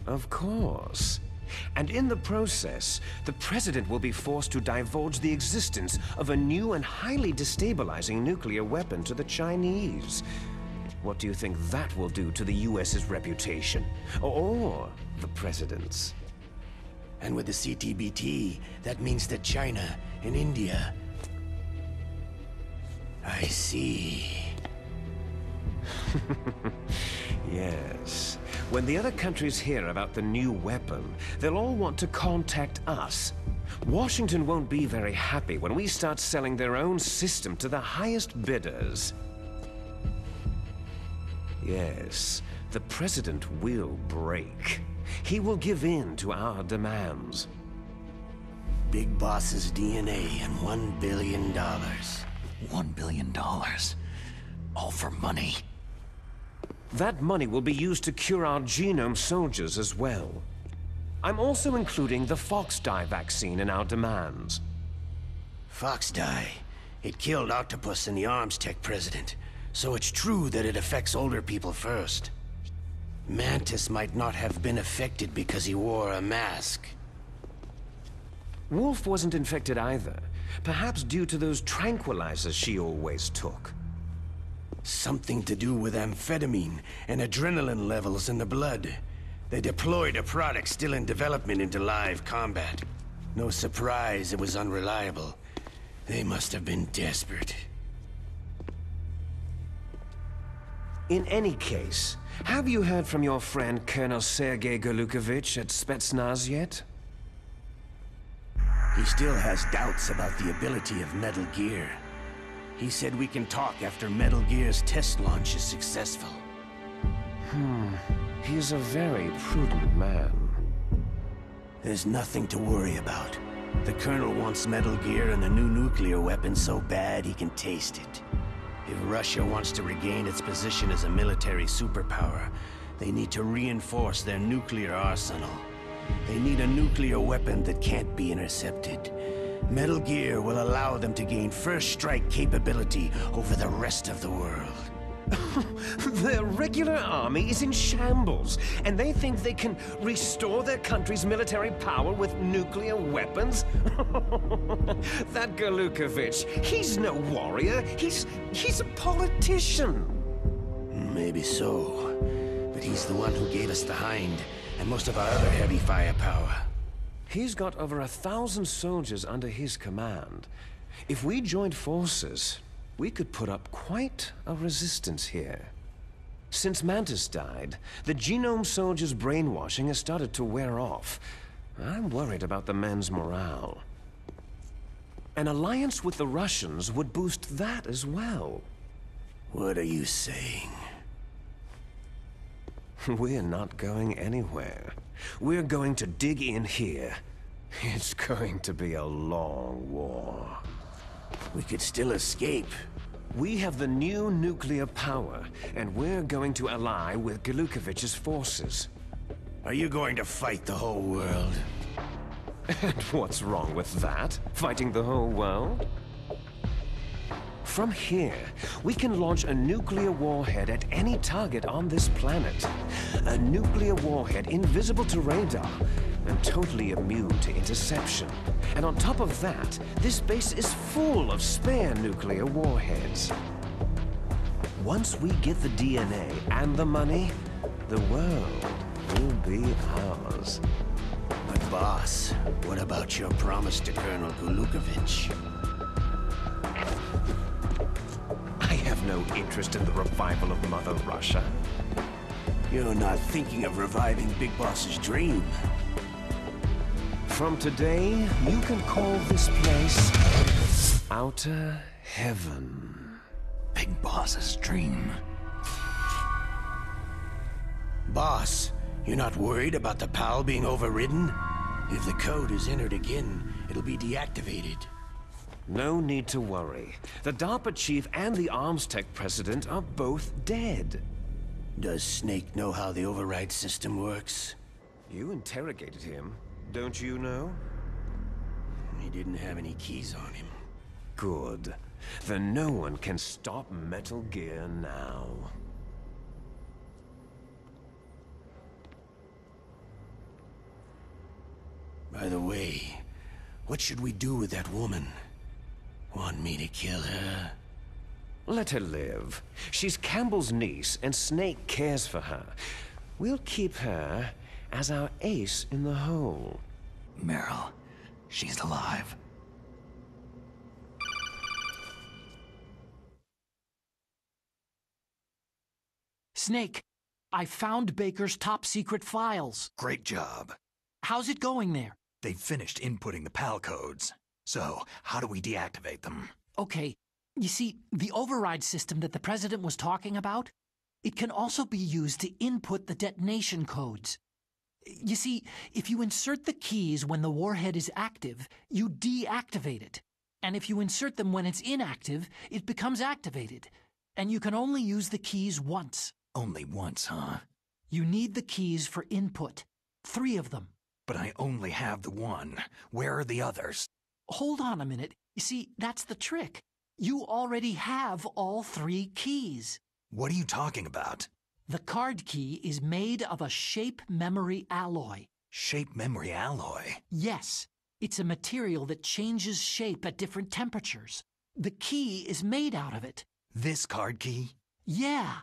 Of course. And in the process, the President will be forced to divulge the existence of a new and highly destabilizing nuclear weapon to the Chinese. What do you think that will do to the US's reputation? Or the President's? And with the CTBT, that means that China and India... I see. Yes. When the other countries hear about the new weapon, they'll all want to contact us. Washington won't be very happy when we start selling their own system to the highest bidders. Yes, the President will break. He will give in to our demands. Big Boss's DNA and $1 billion. $1 billion? All for money? That money will be used to cure our genome soldiers as well. I'm also including the Fox dye vaccine in our demands. Fox dye? It killed Octopus and the Arms Tech President. So it's true that it affects older people first. Mantis might not have been affected because he wore a mask. Wolf wasn't infected either. Perhaps due to those tranquilizers she always took. Something to do with amphetamine and adrenaline levels in the blood. They deployed a product still in development into live combat. No surprise it was unreliable. They must have been desperate. In any case, have you heard from your friend Colonel Sergei Golukovich at Spetsnaz yet? He still has doubts about the ability of Metal Gear. He said we can talk after Metal Gear's test launch is successful. He's a very prudent man. There's nothing to worry about. The Colonel wants Metal Gear and a new nuclear weapon so bad he can taste it. If Russia wants to regain its position as a military superpower, they need to reinforce their nuclear arsenal. They need a nuclear weapon that can't be intercepted. Metal Gear will allow them to gain first strike capability over the rest of the world. Their regular army is in shambles, and they think they can restore their country's military power with nuclear weapons? That Golukovich, he's no warrior, he's a politician. Maybe so, but he's the one who gave us the Hind, and most of our other heavy firepower. He's got over 1,000 soldiers under his command. If we joined forces, we could put up quite a resistance here. Since Mantis died, the genome soldiers' brainwashing has started to wear off. I'm worried about the men's morale. An alliance with the Russians would boost that as well. What are you saying? We're not going anywhere. We're going to dig in here. It's going to be a long war. We could still escape. We have the new nuclear power, and we're going to ally with Golukovich's forces. Are you going to fight the whole world? And what's wrong with that? Fighting the whole world? From here, we can launch a nuclear warhead at any target on this planet. A nuclear warhead invisible to radar and totally immune to interception. And on top of that, this base is full of spare nuclear warheads. Once we get the DNA and the money, the world will be ours. But boss, what about your promise to Colonel Golukovich? I have no interest in the revival of Mother Russia. You're not thinking of reviving Big Boss's dream. From today, you can call this place Outer Heaven. Big Boss's dream. Boss, you're not worried about the PAL being overridden? If the code is entered again, it'll be deactivated. No need to worry. The DARPA chief and the Arms Tech president are both dead. Does Snake know how the override system works? You interrogated him, don't you know? He didn't have any keys on him. Good. Then no one can stop Metal Gear now. By the way, what should we do with that woman? Want me to kill her? Let her live. She's Campbell's niece, and Snake cares for her. We'll keep her as our ace in the hole. Meryl, she's alive. Snake, I found Baker's top-secret files. Great job. How's it going there? They've finished inputting the PAL codes. So, how do we deactivate them? Okay, you see, the override system that the President was talking about, it can also be used to input the detonation codes. You see, if you insert the keys when the warhead is active, you deactivate it. And if you insert them when it's inactive, it becomes activated. And you can only use the keys once. Only once, huh? You need the keys for input. 3 of them. But I only have the one. Where are the others? Hold on a minute. You see, that's the trick. You already have all 3 keys. What are you talking about? The card key is made of a shape memory alloy. Shape memory alloy? Yes. It's a material that changes shape at different temperatures. The key is made out of it. This card key? Yeah.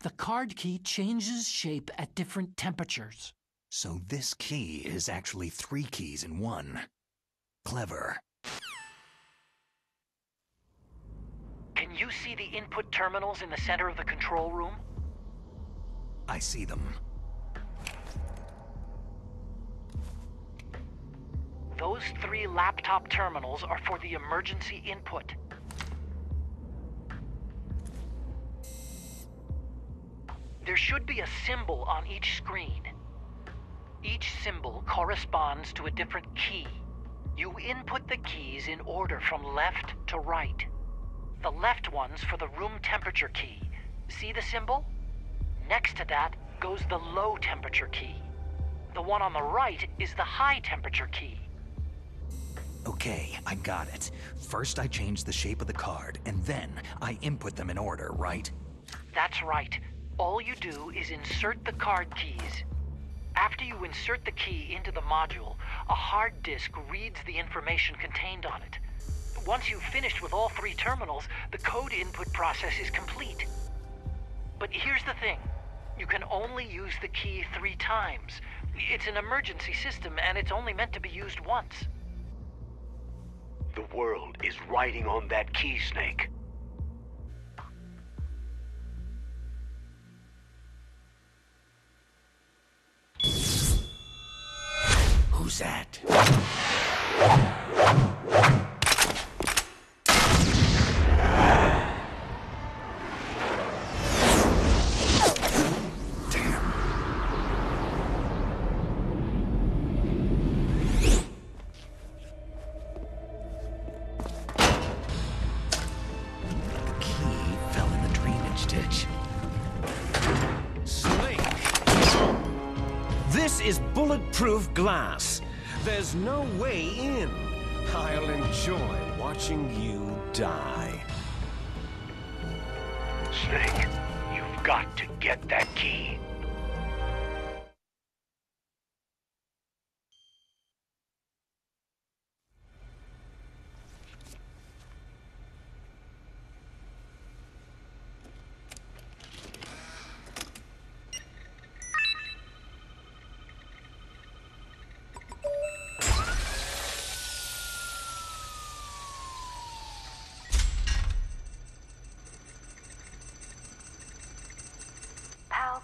The card key changes shape at different temperatures. So this key is actually 3 keys in one. Clever. Can you see the input terminals in the center of the control room? I see them. Those 3 laptop terminals are for the emergency input. There should be a symbol on each screen. Each symbol corresponds to a different key. You input the keys in order from left to right. The left one's for the room temperature key. See the symbol? Next to that goes the low temperature key. The one on the right is the high temperature key. Okay, I got it. First I change the shape of the card, and then I input them in order, right? That's right. All you do is insert the card keys. After you insert the key into the module, a hard disk reads the information contained on it. Once you've finished with all 3 terminals, the code input process is complete. But here's the thing. You can only use the key 3 times. It's an emergency system, and it's only meant to be used once. The world is riding on that key, Snake. Who's that? Is bulletproof glass. There's no way in. I'll enjoy watching you die. Snake, you've got to get that key.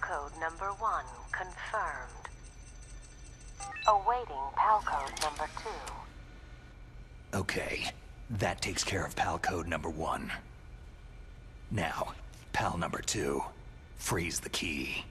Code number 1 confirmed. Awaiting PAL code number 2. Okay, that takes care of PAL code number 1. Now, PAL number 2, freeze the key.